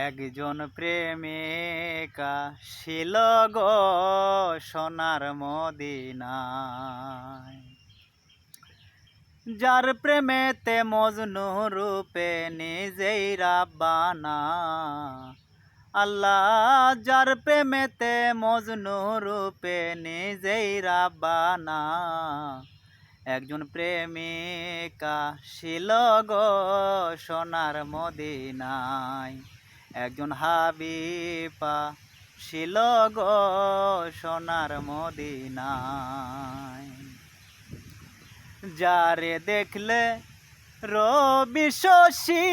একজন প্রেমিকা ছিল গো সোনার মদিনায়, যার প্রেমেতে মজনু রূপে নিজেই রাব্বানা। আল্লাহ যার প্রেমেতে মজনু রূপে নিজেই রাব্বানা। একজন প্রেমিকা ছিল গো সোনার মদিনায়, একজন হাবিবা ছিল গো সোনার মদিনায়। যারে দেখলে রবি শশী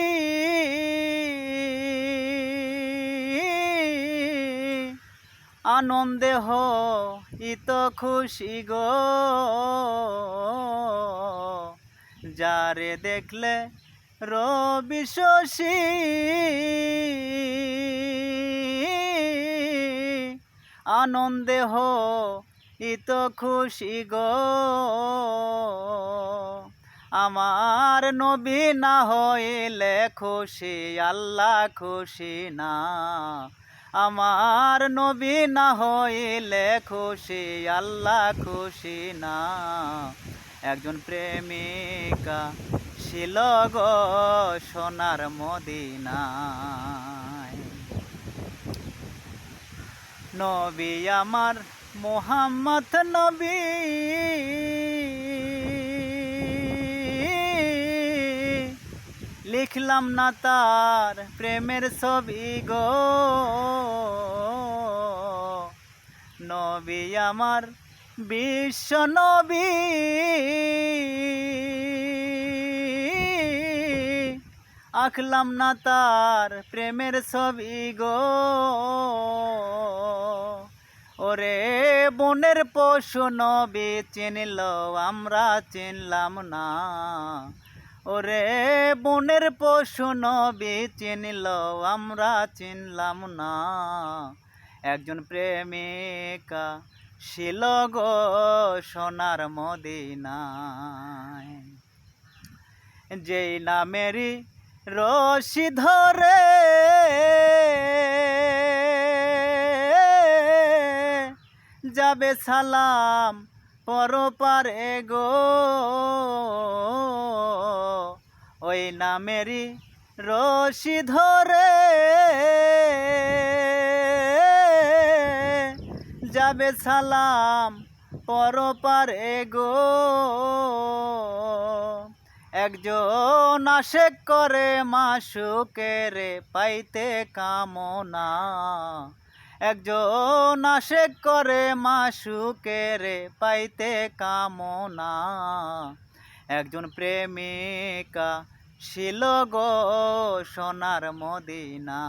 আনন্দে হইত খুশি গো, যারে দেখলে রবি শশী আনন্দে হইত খুশি গো। আমার নবী না হইলে খুশি আল্লাহ খুশি না, আমার নবী না হইলে খুশি আল্লাহ খুশি না। একজন প্রেমিকা ছিল গো সোনার মদিনায়। নবী আমার মুহাম্মদ নবী, লিখলাম না তার প্রেমের ছবি গো। নবী আমার বিশ্ব নবী, আঁকলাম না তার প্রেমের ছবি গো। ওরে বনের পশু নবী চিনল আমরা চিনলাম না, ওরে বনের পশু নবী চিনল আমরা চিনলাম না। একজন প্রেমিকা ছিল গো সোনার মদিনায়, যেই নামেরই রশি ধরে যাবে সালাম পরপারে গো। ওই নামেরই রশি ধরে যাবে সালাম পরপারে গো। একজন আশেক করে মাশুকের পাইতে কামনা, একজন আশেক করে মাশুকের পাইতে কামনা। একজন প্রেমিকা ছিল গো সোনার মদিনা।